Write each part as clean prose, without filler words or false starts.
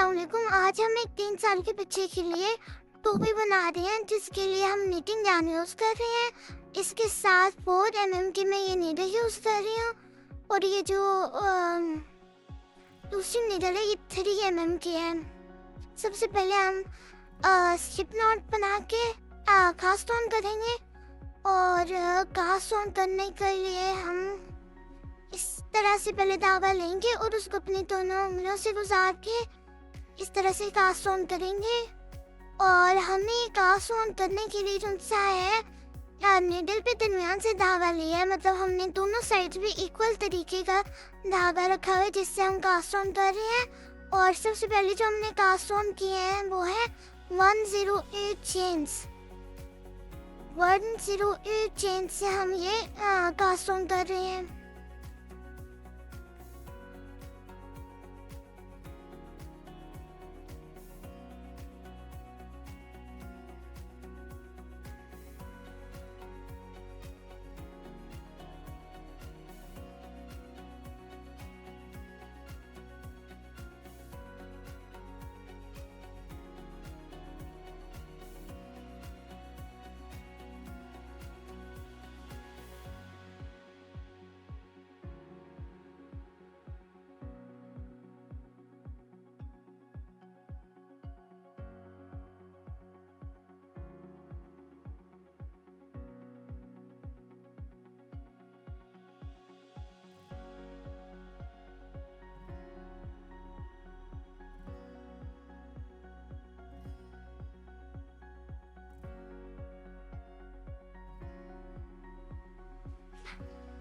अस्सलामुअलैकुम। आज हम एक 3 साल के बच्चे के लिए टोपी बना रहे हैं, जिसके लिए हम नीटिंग यार्न यूज़ कर रहे हैं। इसके साथ 4 mm की मैं ये नीडल यूज़ कर रही हूँ और ये जो दूसरी नीडल है ये 3 mm की है। सबसे पहले हम स्लिप नॉट बना के कास्ट ऑन करेंगे और कास्ट ऑन करने के लिए हम इस तरह से पहले धागा लेंगे और उसको अपनी दोनों उंगलियों से गुजार के इस तरह से कास्ट ऑन करेंगे। और हमने ये कास्ट ऑन करने के लिए जो सा है नीडल पे दरमियान से धागा लिया है, मतलब हमने दोनों साइड भी इक्वल तरीके का धागा रखा हुआ है जिससे हम कास्ट ऑन कर रहे हैं। और सबसे पहले जो हमने कास्ट ऑन किए हैं वो है 108 चेन्स। 108 चेन से हम ये कास्ट ऑन कर रहे हैं।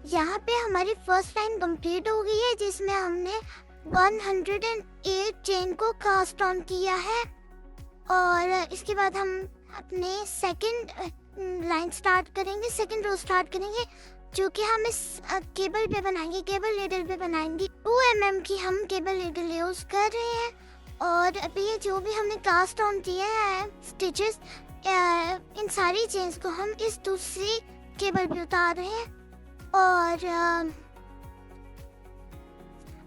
यहाँ पे हमारी फर्स्ट लाइन कंप्लीट हो गई है जिसमें हमने 108 चेन को कास्ट ऑन किया है। और इसके बाद हम अपने सेकंड लाइन स्टार्ट करेंगे, सेकंड रो स्टार्ट करेंगे, जो कि हम इस केबल पे बनाएंगे, केबल नीडल पे बनाएंगे। 2 mm की हम केबल नीडल यूज कर रहे हैं। और अभी ये जो भी हमने कास्ट ऑन किए हैं स्टिचेस, इन सारी चेन्स को हम इस दूसरी केबल पे उतार रहे हैं। और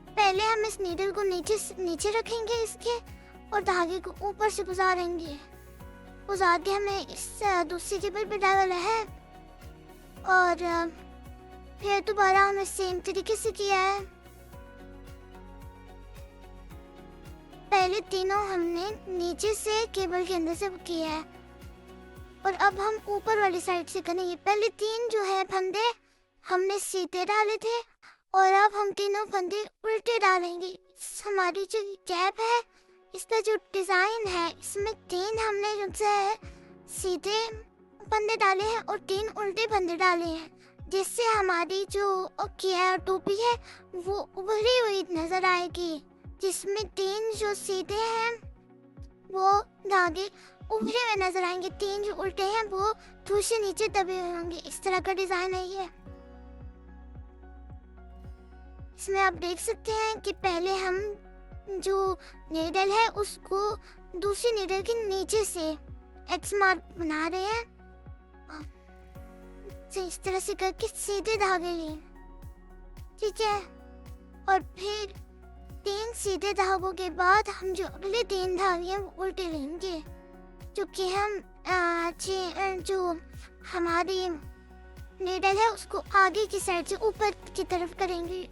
पहले हम इस नीडल को नीचे रखेंगे इसके और धागे को ऊपर से गुजारेंगे। गुजार के हमने इस दूसरी केबल पे डाला है और फिर दोबारा हमने सेम तरीके से किया है। पहले तीनों हमने नीचे से केबल के अंदर से किया है और अब हम ऊपर वाली साइड से करेंगे। पहले 3 जो है फंदे हमने सीधे डाले थे और अब हम तीनों फंदे उल्टे डालेंगे। हमारी जो कैप है इसका जो डिज़ाइन है इसमें 3 हमने जो है सीधे फंदे डाले हैं और 3 उल्टे फंदे डाले हैं, जिससे हमारी जो टोपी है वो उभरी हुई नजर आएगी। जिसमें 3 जो सीधे हैं वो धागे उभरे हुए नजर आएंगे, 3 जो उल्टे हैं वो थोड़े से नीचे दबे हुए होंगे। इस तरह का डिज़ाइन है ये। इसमें आप देख सकते हैं कि पहले हम जो नीडल है उसको दूसरी नीडल के नीचे से एक्स मार्क बना रहे हैं। इस तरह से करके सीधे धागे लिए, ठीक है। और फिर 3 सीधे धागों के बाद हम जो अगले 3 धागे हैं वो उल्टे लेंगे, जो कि हम जो हमारी नीडल है उसको आगे की साइड से ऊपर की तरफ करेंगे।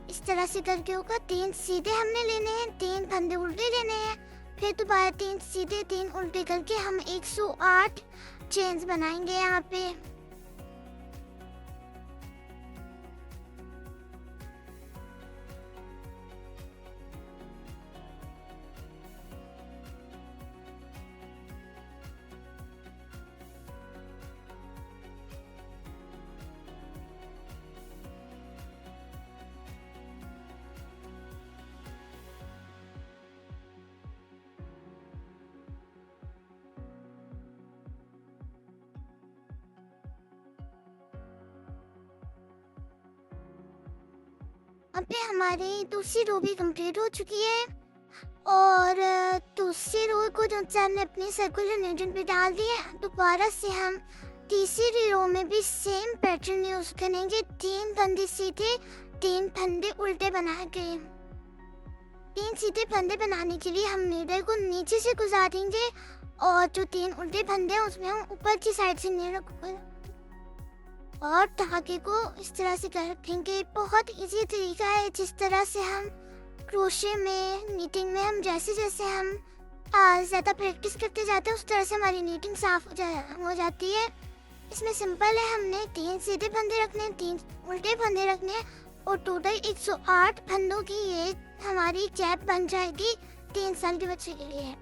इस तरह से करके होगा। 3 सीधे हमने लेने हैं, 3 फंदे उल्टे लेने हैं, फिर दोबारा 3 सीधे 3 उल्टे करके हम 108 चेन्स बनाएंगे यहाँ पे। अभी हमारी दूसरी रो भी कंप्लीट हो चुकी है और दूसरी रो को जो हमने अपनी सर्कुलर नीडल पे डाल दिया। दोबारा से हम तीसरी रो में भी सेम पैटर्न यूज करेंगे। 3 फंदे सीधे 3 फंदे उल्टे बना के। 3 सीधे फंदे बनाने के लिए हम नीडल को नीचे से गुजार देंगे और जो 3 उल्टे फंदे हैं उसमें हम ऊपर की साइड से नीडल और धागे को इस तरह से कर रखेंगे। बहुत इजी तरीका है, जिस तरह से हम क्रोशे में, नीटिंग में हम जैसे जैसे हम ज़्यादा प्रैक्टिस करते जाते हैं उस तरह से हमारी नीटिंग साफ हो जाती है। इसमें सिंपल है, हमने 3 सीधे फंदे रखने, 3 उल्टे फंदे रखने और टोटल 108 फंदों की ये हमारी कैप बन जाएगी 3 साल के बच्चे के लिए।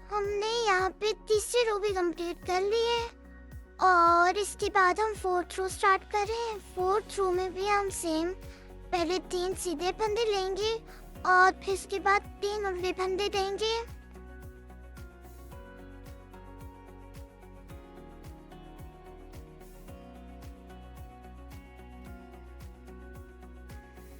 हमने यहाँ पे तीसरी रो भी कंप्लीट कर ली है और इसके बाद हम 4th रो स्टार्ट कर रहे हैं। 4th रो में भी हम सेम पहले 3 सीधे फंदे लेंगे और फिर इसके बाद 3 उल्टे फंदे देंगे।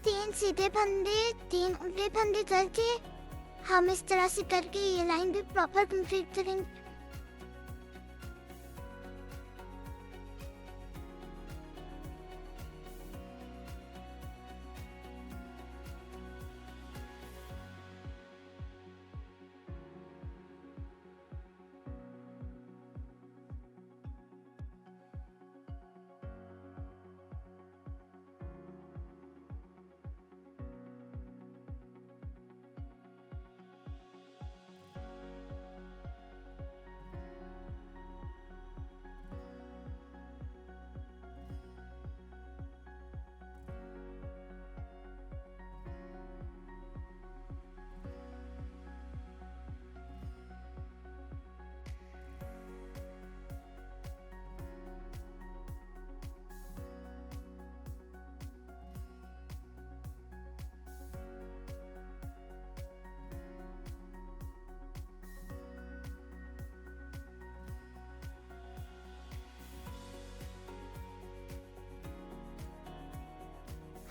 तीन सीधे फंदे, 3 उल्टे फंदे करके हम इस तरह से करके ये लाइन भी प्रॉपर कंप्लीट करेंगे।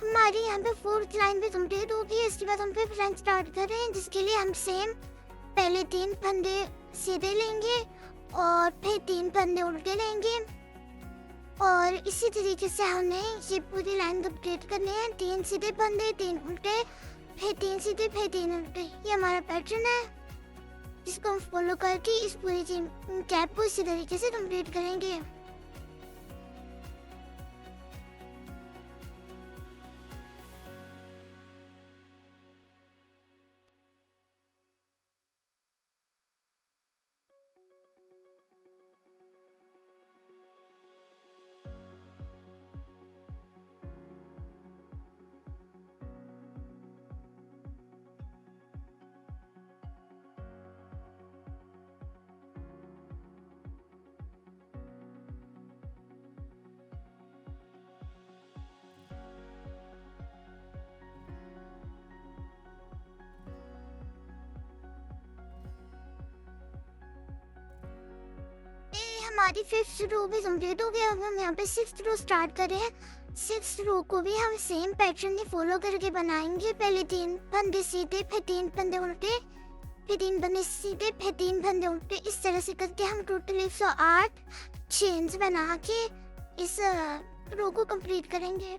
हमारी यहाँ पे 4th लाइन भी कंप्लीट होगी। इसके बाद हम फिर लाइन स्टार्ट कर रहे हैं, जिसके लिए हम सेम पहले 3 फंदे सीधे लेंगे और फिर 3 फंदे उल्टे लेंगे और इसी तरीके से हमने ये पूरी लाइन कंप्लीट करनी है। 3 सीधे फंदे, 3 उल्टे, फिर 3 सीधे, फिर 3 उल्टे। ये हमारा पैटर्न है जिसको हम फॉलो करके इस पूरी कैप को इसी तरीके से कंप्लीट करेंगे। हमारी 5th रो भी कंप्लीट हो गया। अब हम यहाँ पे 6th रो स्टार्ट कर रहे हैं। 6th रो को भी हम सेम पैटर्न ही फॉलो करके बनाएंगे। पहले 3 फंदे सीधे, फिर 3 फंदे उल्टे, फिर 3 फंदे सीधे, फिर 3 फंदे उल्टे। इस तरह से करके हम टोटल 108 चेन्स बना के इस रो को कंप्लीट करेंगे।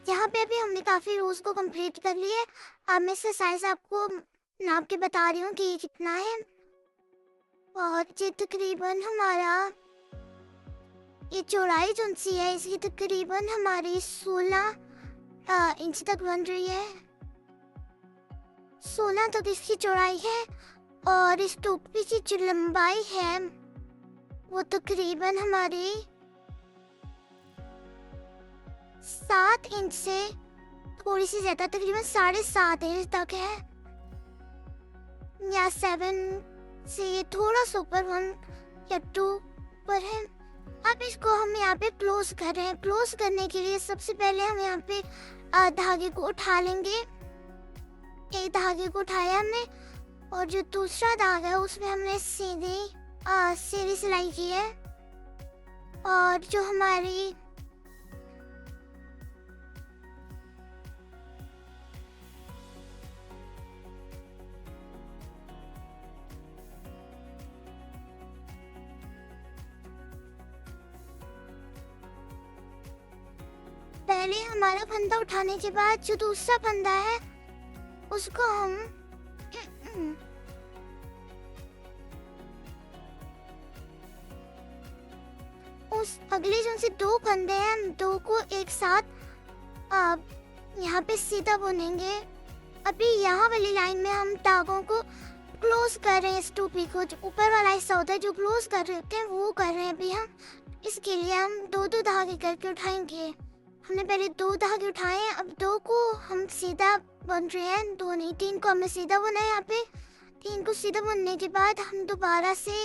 यहाँ पे अभी हमने काफ़ी रोज़ को कंप्लीट कर लिए। अब मैं इसका साइज़ आपको नाप के बता रही हूँ कि ये कितना है। और ये तकरीबन हमारा ये चौड़ाई जो सी है इसकी तकरीबन हमारी 16 इंच तक बन रही है। 16 तक इसकी चौड़ाई है। और इस टोपी की जो लंबाई है वो तकरीबन हमारी 7 इंच से थोड़ी सी ज़्यादा, तकरीबन 7.5 इंच तक है या 7 से ये थोड़ा सा ऊपर 1 या 2 पर है। अब इसको हम यहाँ पे क्लोज कर रहे हैं। क्लोज करने के लिए सबसे पहले हम यहाँ पे धागे को उठा लेंगे। एक धागे को उठाया हमने और जो दूसरा धागा है उसमें हमने सीधी सिलाई की है। और जो हमारी पहले हमारा फंदा उठाने के बाद जो दूसरा फंदा है उसको हम उस अगले जो से 2 फंदे हैं हम 2 को एक साथ यहाँ पे सीधा बुनेंगे। अभी यहाँ वाली लाइन में हम धागों को क्लोज कर रहे हैं। इस टोपी को जो ऊपर वाला हिस्सा होता है जो क्लोज कर रहे होते हैं वो कर रहे हैं अभी हम। इसके लिए हम 2-2 धागे करके उठाएंगे। हमने पहले 2 धागे उठाए हैं, अब 2 को हम सीधा बुन रहे हैं। 2 नहीं 3 को हमने सीधा बुना है। यहाँ पे 3 को सीधा बुनने के बाद हम दोबारा से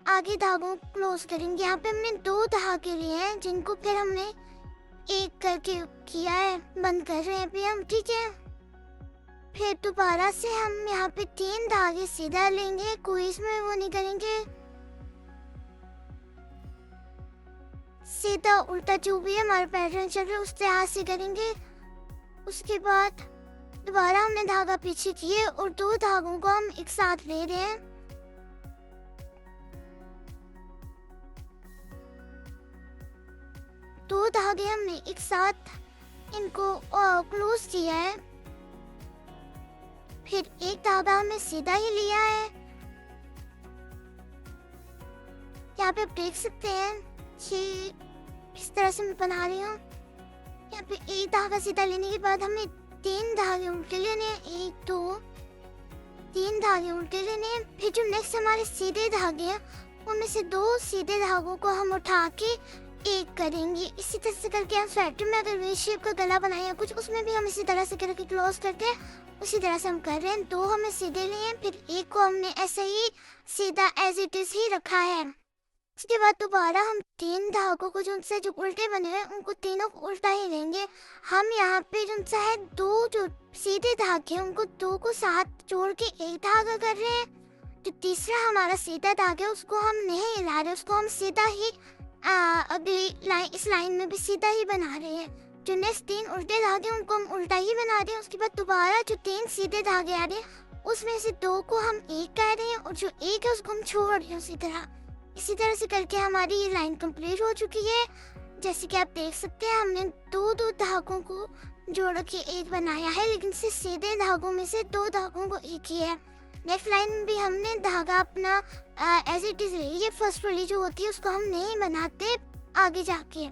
आगे धागों को क्लोज करेंगे। यहाँ पे हमने 2 धागे लिए हैं जिनको फिर हमने एक करके किया है, बंद कर रहे हैं अभी हम, ठीक है। फिर दोबारा से हम यहाँ पे 3 धागे सीधा लेंगे, कोई इसमें वो नहीं करेंगे। सीधा उल्टा जो भी हमारा पैटर्न चल रहा है उससे हाथ से करेंगे। उसके बाद दोबारा हमने धागा पीछे किए और 2 धागों को हम एक साथ ले रहे हैं। दो धागे हमने एक साथ इनको क्लोज किया है। फिर एक धागा हमने सीधा ही लिया है। यहाँ पे आप देख सकते हैं कि इस तरह से मैं बना रही हूँ। यहाँ पे एक धागा सीधा लेने के बाद हमें 3 धागे उल्टे लेने हैं, 1 2 3 धागे उल्टे लेने हैं। फिर जो नेक्स्ट हमारे सीधे धागे हैं उनमें से 2 सीधे धागों को हम उठा के एक करेंगे। इसी तरह से करके हम स्वेटर में अगर वी शेप का गला बनाए या कुछ, उसमें भी हम इसी तरह से करके क्लोज करते हैं। उसी तरह से हम कर रहे हैं। 2 हमने सीधे लिए हैं, फिर एक को हमने ऐसे ही सीधा एज इट इज ही रखा है। उसके बाद दोबारा हम 3 धागों को जो उल्टे बने हुए उनको तीनों को उल्टा ही लेंगे। हम यहाँ पे जो है 2 जो सीधे धागे हैं उनको 2 को साथ जोड़ के एक धागा कर रहे हैं। जो तीसरा हमारा सीधा धागा है उसको हम नहीं हिला रहे, उसको हम सीधा ही अगली लाइन, इस लाइन में भी सीधा ही बना रहे हैं। जो नेक्स्ट 3 उल्टे धागे उनको हम उल्टा ही बना रहे हैं। उसके बाद दोबारा जो 3 सीधे धागे आ रहे हैं उसमें से 2 को हम एक कह रहे हैं और जो एक है उसको हम छोड़ रहे हैं इसी तरह से करके हमारी ये लाइन कंप्लीट हो चुकी है। जैसे कि आप देख सकते हैं हमने 2 धागों को जोड़ के एक बनाया है, लेकिन से सीधे धागों में से 2 धागों को एक ही है। नेक्स्ट लाइन में भी हमने धागा अपना एज इट इज ये फर्स्ट वाली जो होती है उसको हम नहीं बनाते आगे जाके।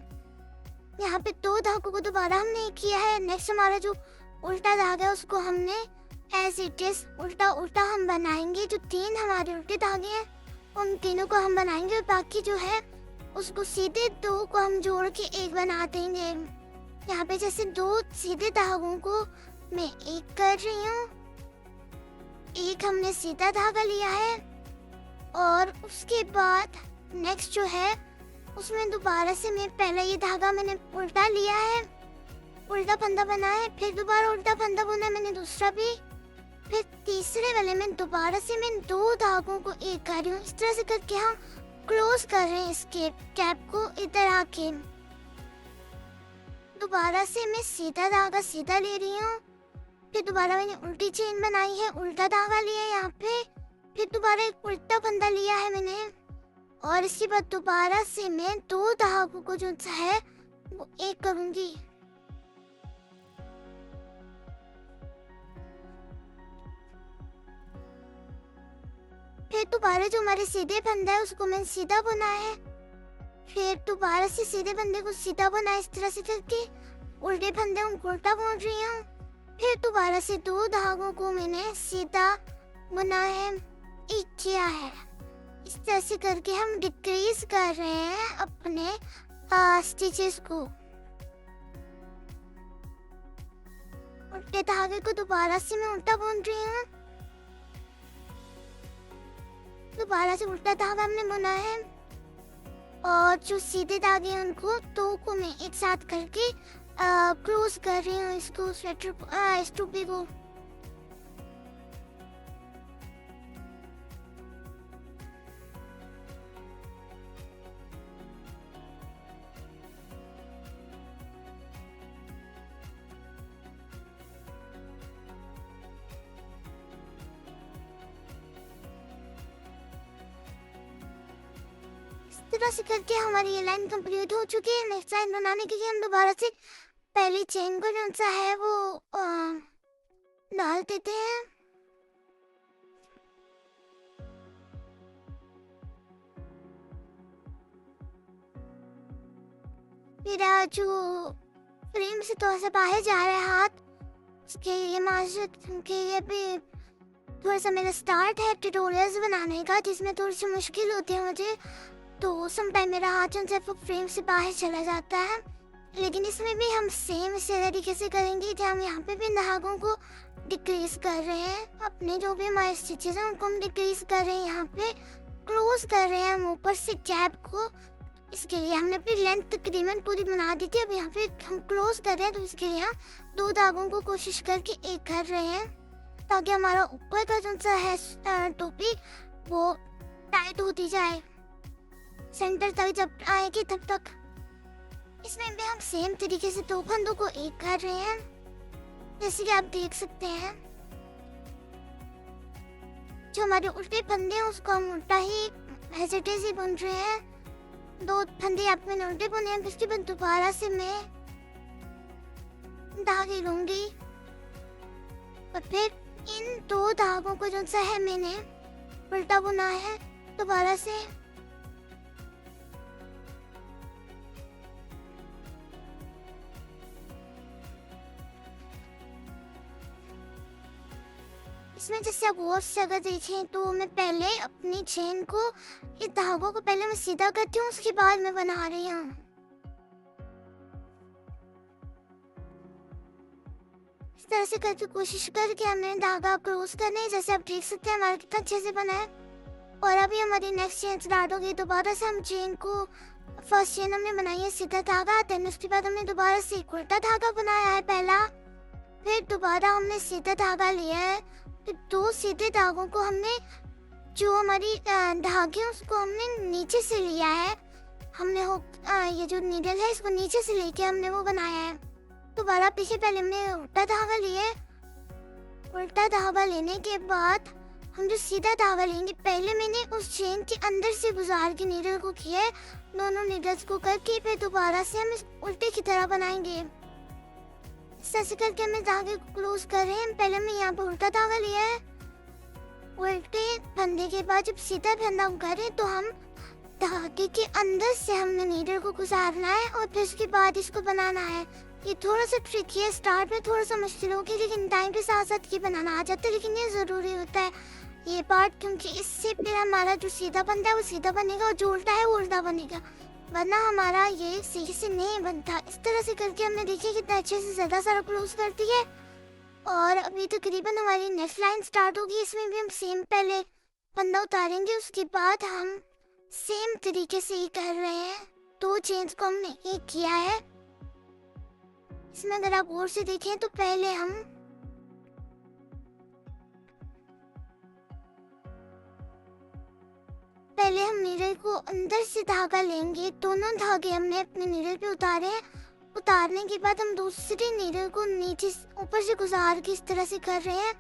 यहाँ पे 2 धागों को दोबारा हमने एक किया है। नेक्स्ट हमारा जो उल्टा धागा है उसको हमने एज इट इज उल्टा उल्टा हम बनाएंगे। जो 3 हमारे उल्टे धागे हैं उन तीनों को हम बनाएंगे और बाकी जो है उसको सीधे 2 को हम जोड़ के एक बना देंगे। यहाँ पे जैसे 2 सीधे धागों को मैं एक कर रही हूँ, एक हमने सीधा धागा लिया है और उसके बाद नेक्स्ट जो है उसमें दोबारा से मैं पहले ये धागा मैंने उल्टा लिया है, उल्टा फंदा बनाया है, फिर दोबारा उल्टा फंदा बुना मैंने दूसरा भी, फिर तीसरे वाले में दोबारा से मैं 2 धागों को एक कर रही हूँ। इस तरह से करके हम क्लोज कर रहे हैं इसके कैप को इधर आके। दोबारा से मैं सीधा धागा सीधा ले रही हूँ, फिर दोबारा मैंने उल्टी चेन बनाई है, उल्टा धागा लिया है यहाँ पे, फिर दोबारा एक उल्टा फंदा लिया है मैंने और इसके बाद दोबारा से मैं 2 धागों को जो है वो एक करूंगी। फिर दोबारा जो हमारे सीधे फंदा है उसको मैंने सीधा बुना है, फिर दोबारा से सीधे फंदे को सीधा बुना इस तरह से करके, उल्टे फंदे उनको उल्टा बुन रही हूँ, फिर दोबारा से 2 धागों को मैंने सीधा बुना है, एक किया है। इस तरह से करके हम डिक्रीज कर रहे हैं अपने स्टिचेस को। उल्टे धागे को दोबारा से मैं उल्टा बुन रही हूँ, दोबारा से उल्टा धागा हमने बुना है और जो सीधे धागे हैं उनको 2 को मैं एक साथ करके क्लोज कर रही हूँ इसको स्वेटर इस टोपी को। तरह से करके हमारी ये लाइन कंप्लीट हो चुकी है। नेक्स्ट लाइन बनाने के लिए हम दोबारा से पहली चेन को जो सा है वो डाल देते हैं। मेरा जो फ्रेम से थोड़ा सा बाहर जा रहा है हाथ, उसके लिए मास्टर के लिए भी थोड़ा सा मेरा स्टार्ट है ट्यूटोरियल्स बनाने का, जिसमें थोड़ी सी मुश्किल होती है मुझे, तो समटाइम मेरा हाथ जो है फ्रेम से बाहर चला जाता है। लेकिन इसमें भी हम सेम इसी तरीके से करेंगे जहाँ हम यहाँ पे भी धागों को डिक्रीज कर रहे हैं, अपने जो भी हमारे स्टिचेस हैं उनको हम डिक्रीज कर रहे हैं, यहाँ पे क्लोज कर रहे हैं हम ऊपर से गैप को। इसके लिए हमने अपनी लेंथ तकरीबन पूरी बना दी थी, अब यहाँ पे हम क्लोज कर रहे हैं, तो इसके लिए हम 2 धागों को कोशिश करके एक कर रहे हैं ताकि हमारा ऊपर का जो सा है टोपी वो टाइट होती जाए, सेंटर तक जब आएगी तब तक। इसमें भी हम सेम तरीके से 2 फंदों को एक कर रहे हैं, जैसे कि आप देख सकते हैं। जो हमारे उल्टे फंदे हैं उसको हम उल्टा ही ऐसे ही बुन रहे हैं। 2 फंदे आप मैंने उल्टे बुने हैं, उसके बाद दोबारा से मैं धागे लूंगी और फिर इन 2 धागों को जो सा है मैंने उल्टा बुना है दोबारा से। इसमें जैसे आप गौर से अगर देखें तो मैं पहले अपनी चेन को, ये धागों को पहले मैं सीधा करती हूँ, उसके बाद मैं बना रही हूँ। इस तरह से करके कोशिश करके हमने धागा क्रॉस करना है। जैसे आप देख सकते हैं हमारा कितना अच्छे से बना है। और अभी हमारी नेक्स्ट चेन स्टार्ट होगी। दोबारा से हम चेन को, फर्स्ट चेन हमने बनाई है सीधा धागा, देन उसके बाद हमने दोबारा से एक उल्टा धागा बनाया है पहला, फिर दोबारा हमने सीधा धागा लिया है, फिर 2 सीधे धागों को हमने, जो हमारी धागे उसको हमने नीचे से लिया है, हमने ये जो नीडल है इसको नीचे से लेके हमने वो बनाया है। दोबारा पीछे पहले हमने उल्टा धागा लिए, उल्टा धागा लेने के बाद हम जो सीधा धागा लेंगे, पहले मैंने उस चेन के अंदर से गुजार के नीडल को किया है, दोनों नीडल्स को करके फिर दोबारा से हम इस उल्टे की तरह बनाएंगे। इस तरह से करके हमें धागे को क्लोज कर रहे हैं। पहले हमने यहाँ पर उल्टा धागा लिया है, उल्टे फंदे के बाद जब सीधा फंदा हम करें तो हम धागे के अंदर से हमने नीडल को गुजारना है और फिर उसके बाद इसको बनाना है। ये थोड़ा सा ट्रिकी है, स्टार्ट में थोड़ा सा मुश्किल होगी, लेकिन टाइम के साथ साथ ये बनाना आ जाता है। लेकिन ये ज़रूरी होता है ये पार्ट, क्योंकि इससे फिर हमारा जो सीधा बनता है वो सीधा बनेगा और जो उल्टा है वो उल्टा बनेगा, वरना हमारा ये सही से नहीं बनता। इस तरह से करके हमने देखिए कितना अच्छे से ज़्यादा सारा क्लोज करती है। और अभी तकरीबन हमारी नेक्स्ट लाइन स्टार्ट होगी। इसमें भी हम सेम पहले फंदा उतारेंगे, उसके बाद हम सेम तरीके से ही कर रहे हैं। 2 चेन्स को हमने एक किया है। इसमें अगर आप गौर से देखें तो पहले हम नीडल को अंदर से धागा लेंगे। दोनों धागे हमने अपने नीडल पे उतारे हैं। उतारने के बाद हम दूसरी नीडल को नीचे ऊपर से गुजार के इस तरह से कर रहे हैं।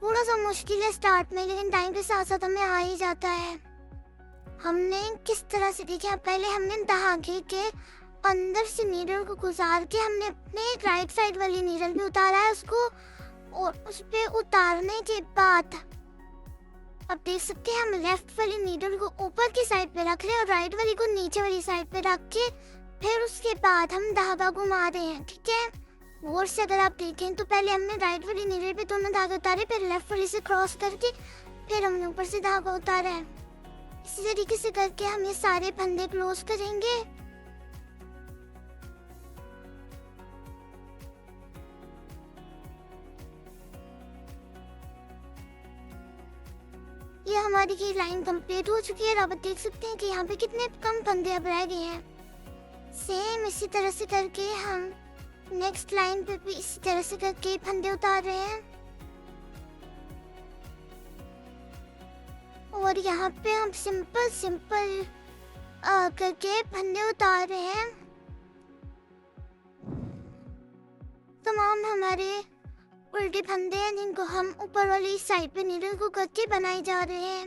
थोड़ा सा मुश्किल है स्टार्ट में, लेकिन टाइम के साथ साथ हमें आ ही जाता है। हमने किस तरह से देखा, पहले हमने धागे के अंदर से नीडल को गुजार के हमने अपने राइट साइड वाली नीडल पे उतारा है उसको, और उस पे उतारने के बाद अब देख सकते हैं हम लेफ्ट वाली नीडल को ऊपर की साइड पे रख रहे हैं और राइट वाली को नीचे वाली साइड पे रख के फिर उसके बाद हम धागा घुमा रहे हैं। ठीक है, गौर से अगर आप देखें तो पहले हमने राइट वाली नीडल पे दोनों धागे उतारे, फिर लेफ्ट वाली से क्रॉस करके फिर हमने ऊपर से धागा उतारा है। इसी तरीके से करके हम ये सारे फंदे क्लोज करेंगे। ये हमारी की लाइन कंप्लीट हो चुकी है। अब आप देख सकते हैं कि यहाँ पे कितने कम फंदे अब रह गए हैं। सेम इसी तरह से करके हम नेक्स्ट लाइन पे भी इसी तरह से करके फंदे उतार रहे हैं और यहाँ पे हम सिंपल करके फंदे उतार रहे हैं। तमाम हमारे उल्टे फंदे हैं जिनको हम ऊपर वाली साइड पे नीडल को करके बनाए जा रहे हैं।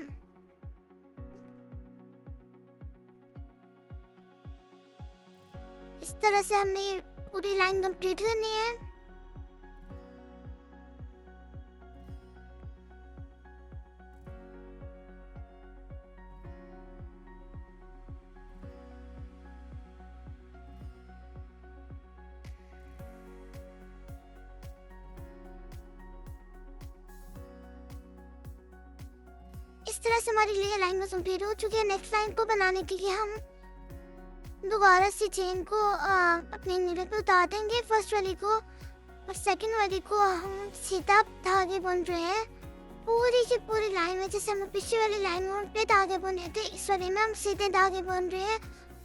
इस तरह से हमें पूरी लाइन कंप्लीट करनी है। इस तरह से हमारी ये लाइन में कंप्लीट हो चुकी है। नेक्स्ट लाइन को बनाने के लिए हम दोबारा से चेन को अपने नीडल पे उतार देंगे, फर्स्ट वाली को, और सेकंड वाली को हम सीधा धागे बुन रहे हैं पूरी की पूरी लाइन में। जैसे हम पिछली वाली लाइन में उल्टे धागे बुने थे, इस वाली में हम सीधे धागे बुन रहे हैं।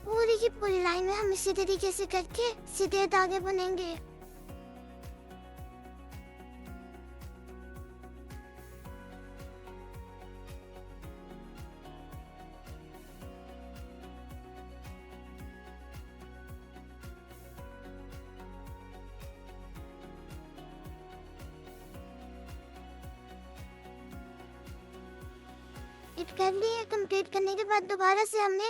पूरी की पूरी लाइन में हम इसी तरीके से करके सीधे धागे बुनेंगे। कर लिए। कंप्लीट करने के बाद दोबारा से हमने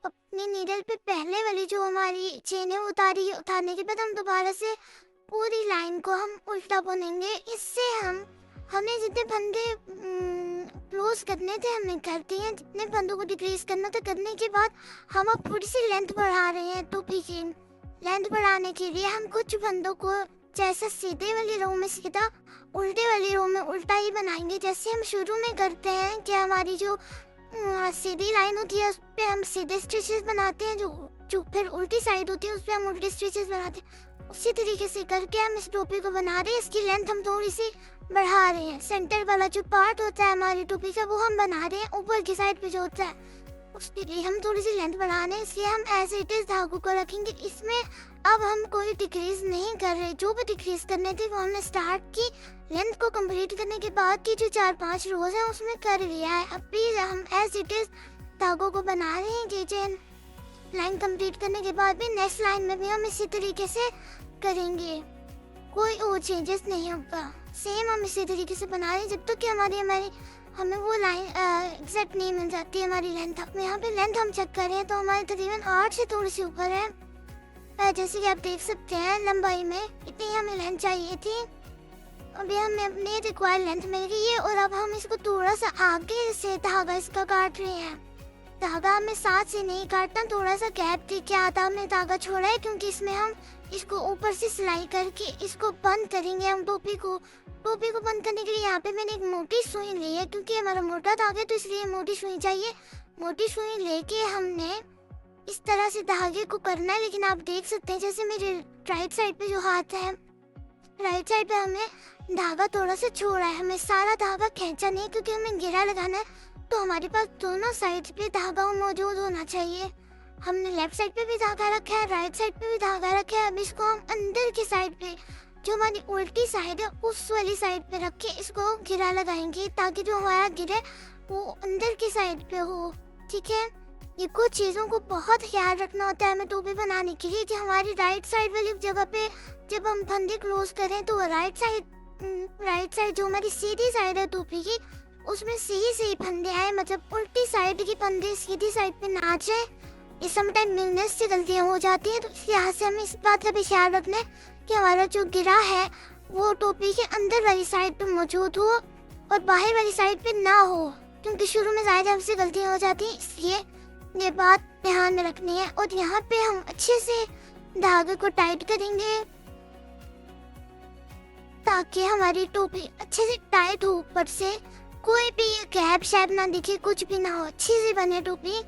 अपनी नीडल पे पहले वाली जो हमारी चेन है उतारी है। उतारने के बाद हम दोबारा से पूरी लाइन को हम उल्टा बुनेंगे। इससे हमने जितने फंदे क्लोज करने थे हमने कर दिए हैं। जितने फंदों को डिक्रीज करना था करने के बाद हम अब थोड़ी सी लेंथ बढ़ा रहे हैं। तो फिर लेंथ बढ़ाने के लिए हम कुछ फंदों को जैसा सीधे वाली रो में सीधा उल्टे वाली रो में उल्टा ही बनाएंगे, जैसे हम शुरू में करते हैं कि हमारी जो सीधी लाइन होती है उस पर हम सीधे स्टिचेस बनाते हैं, जो फिर उल्टी साइड होती है उस पर हम उल्टे स्टिचेस बनाते हैं। उसी तरीके से करके हम इस टोपी को बना रहे हैं। इसकी लेंथ हम थोड़ी सी बढ़ा रहे हैं। सेंटर वाला जो पार्ट होता है हमारी टोपी का वो हम बना रहे हैं, ऊपर की साइड पे जो होता है उसके लिए हम थोड़ी सी लेंथ बढ़ा रहे हैं। इसलिए हम एज इट इज धागों को रखेंगे। इसमें अब हम कोई डिक्रीज नहीं कर रहे, जो भी डिक्रीज करने थे वो हमने स्टार्ट की लेंथ को कंप्लीट करने के बाद की जो 4-5 रोज है उसमें कर लिया है। अब भी हम एज इट इज धागों को बना रहे हैं। ये चेन लाइन कंप्लीट करने के बाद भी नेक्स्ट लाइन में भी हम इसी तरीके से करेंगे, कोई और चेंजेस नहीं होगा। सेम हम इसी तरीके से बना रहे हैं जब तक कि हमें वो लाइन एग्जैक्ट नहीं मिल जाती हमारी लेंथ। अब यहाँ पे लेंथ हम चेक करें तो हमारी तकरीबन 8 से थोड़ी सी ऊपर है। जैसे कि आप देख सकते हैं लंबाई में इतनी हमें लेंथ चाहिए थी, अभी हमें अपने रिक्वायर्ड लेंथ मिल गई है। और अब हम इसको थोड़ा सा आगे से धागा इसका काट रहे हैं। धागा हमें साथ से नहीं काटना, थोड़ा सा गैप दे के आधा हमने धागा छोड़ा है, क्योंकि इसमें हम इसको ऊपर से सिलाई करके इसको बंद करेंगे। हम टोपी को बंद करने के लिए यहाँ पे मैंने एक मोटी सुई ली है, क्योंकि हमारा मोटा धागा है तो इसलिए मोटी सुई चाहिए। मोटी सुई लेके हमने इस तरह से धागे को करना है। लेकिन आप देख सकते हैं जैसे मेरे राइट साइड पे जो हाथ है, राइट साइड पे हमें धागा थोड़ा सा छोड़ा है, हमें सारा धागा खींचा नहीं, क्योंकि हमें घेरा लगाना है तो हमारे पास दोनों साइड पे धागा मौजूद होना चाहिए। हमने लेफ्ट साइड पे भी धागा रखा है, राइट साइड पे भी धागा रखा है। अब इसको हम अंदर की साइड पे, जो हमारी उल्टी साइड है उस वाली साइड पे रख के इसको घेरा लगाएंगे, ताकि जो हमारा घेरा वो अंदर की साइड पे हो। ठीक है, ये कुछ चीज़ों को बहुत ख्याल रखना होता है हमें टोपी बनाने के लिए, कि हमारी राइट साइड वाली जगह पे जब हम फंदे क्लोज करें तो राइट साइड जो हमारी सीधी साइड है टोपी की उसमें सही फंदे आए, मतलब उल्टी साइड की फंदे सीधी साइड पे ना जाए। ये समटाइम मिलने से गलतियाँ हो जाती हैं, तो इस लिहाज से हमें इस बात का भी ख्याल रखना है कि हमारा जो गिरा है वो टोपी के अंदर वाली साइड पे मौजूद हो और बाहर वाली साइड पे ना हो, क्योंकि शुरू में ज़्यादा हमसे गलतियाँ हो जाती हैं। इसलिए ये बात ध्यान में रखनी है। और यहाँ पे हम अच्छे से धागे को टाइट करेंगे ताकि हमारी टोपी अच्छे से टाइट हो, ऊपर से कोई भी गैप शैप ना दिखे, कुछ भी ना हो, अच्छी सी बने टोपी।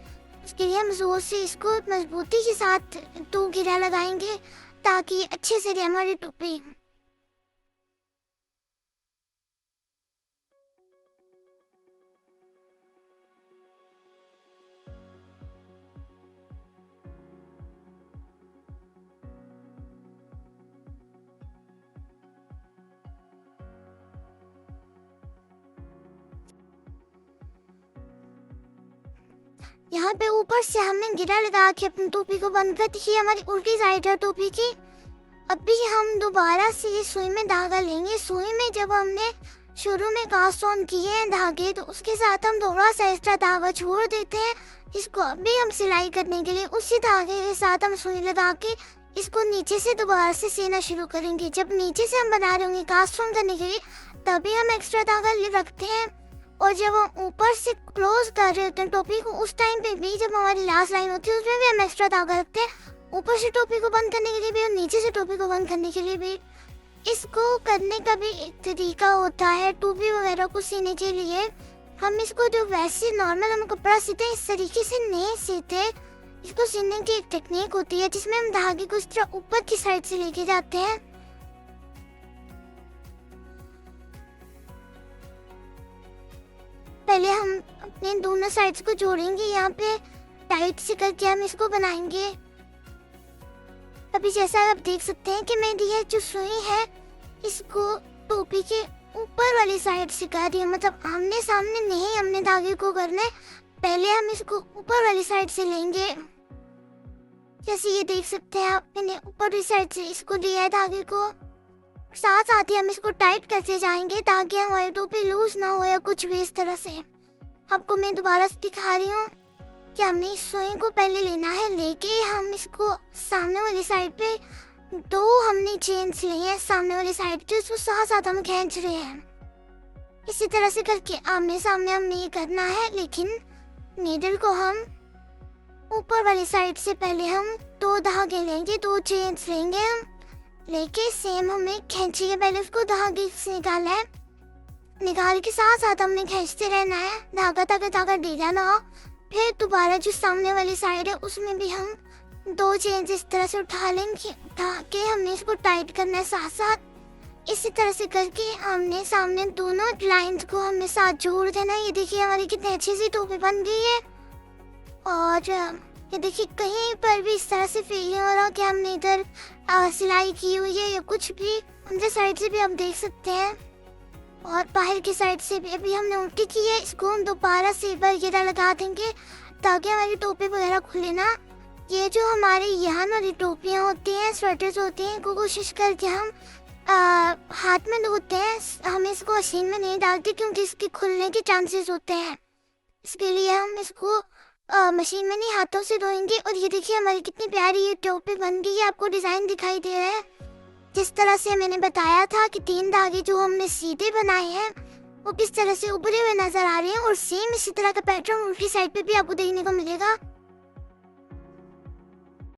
उसके लिए हम जोर से इसको मजबूती के साथ 2 घेरा लगाएंगे ताकि अच्छे से रहे हमारी टोपी। यहाँ पे ऊपर से हमने घेरा लगा के अपनी टोपी को बंद कर दी। हमारी उल्टी साइड है टोपी की। अभी हम दोबारा से सुई में धागा लेंगे। सुई में जब हमने शुरू में कास्ट ऑन किए हैं धागे, तो उसके साथ हम थोड़ा सा एक्स्ट्रा धागा छोड़ देते हैं। इसको अभी हम सिलाई करने के लिए उसी धागे के साथ हम सुई लगा के इसको नीचे से दोबारा से सीना शुरू करेंगे। जब नीचे से हम बना रहे होंगे कास्ट ऑन करने के लिए, तभी हम एक्स्ट्रा धागा रखते हैं। और जब हम ऊपर से क्लोज कर रहे होते हैं टोपी को, उस टाइम पे भी जब हमारी लास्ट लाइन होती है उसमें भी हम एक्स्ट्रा धागा रखते हैं, ऊपर से टोपी को बंद करने के लिए भी और नीचे से टोपी को बंद करने के लिए भी। इसको करने का भी एक तरीका होता है। टोपी वगैरह को सीने के लिए हम इसको जो वैसे नॉर्मल हम कपड़ा सीते हैं इस तरीके से नहीं सीते। इसको सीने की एक टेक्निक होती है जिसमें हम धागे को इस तरह ऊपर की साइड से लेके जाते हैं। पहले हम अपने दोनों साइड्स को जोड़ेंगे, यहाँ पे टाइट से करके हम इसको बनाएंगे। अभी जैसा आप देख सकते हैं कि मेरी ये जो सुई है इसको टोपी के ऊपर वाली साइड से कर रही है, मतलब आमने सामने नहीं हमने धागे को करना है। पहले हम इसको ऊपर वाली साइड से लेंगे, जैसे ये देख सकते हैं आप, मैंने ऊपर वाली साइड से इसको लिया है धागे को। साथ साथ ही हम इसको टाइट करते जाएंगे ताकि हमारी टोपी लूज ना हो या कुछ भी इस तरह से। आपको मैं दोबारा से दिखा रही हूँ कि हमने इस सुई को पहले लेना है, लेके हम इसको सामने वाली साइड पे 2 हमने चेन्स लिए हैं सामने वाली साइड पे, उसको साथ साथ हम खींच रहे हैं। इसी तरह से करके आमने सामने हमने ये करना है, लेकिन नीडल को हम ऊपर वाली साइड से पहले हम 2 धागे लेंगे, 2 चेन्स लेंगे हम, लेके सेम हमने खींची है, पहले उसको धागे से निकाला है, निकाल के साथ साथ हमने खींचते रहना है, धागा ढीला ना हो। फिर दोबारा जो सामने वाली साइड है उसमें भी हम 2 चेंज इस तरह से उठा लेंगे, उठा के हमने इसको टाइट करना है साथ साथ। इसी तरह से करके हमने सामने दोनों लाइंस को हमें साथ जोड़ देना है। ये देखिए हमारी कितनी अच्छी सी टोपी बन गई है। और ये देखिए कहीं पर भी इस तरह से फील नहीं हो रहा कि हमने इधर सिलाई की हुई है या कुछ भी। अंदर साइड से भी आप देख सकते हैं और बाहर की साइड से भी अभी हमने उल्टी की है। इसको हम दोबारा सिल्वर वगैरह लगा देंगे ताकि हमारी टोपी वगैरह खुले ना। ये जो हमारी यहाँ वाली टोपियाँ होती हैं, स्वेटर्स होती हैं, इनको कोशिश करके हम हाथ में धोते हैं। हम इसको मशीन में नहीं डालते क्योंकि इसके खुलने के चांसेस होते हैं, इसके लिए हम इसको मशीन में नहीं हाथों से धोएंगे। और ये देखिए हमारी कितनी प्यारी ये टोपी बन गई है। आपको डिज़ाइन दिखाई दे रहा है जिस तरह से मैंने बताया था कि 3 धागे जो हमने सीधे बनाए हैं वो किस तरह से उभरे हुए नजर आ रहे हैं। और सेम इसी तरह का पैटर्न उल्टी साइड पे भी आपको देखने को मिलेगा।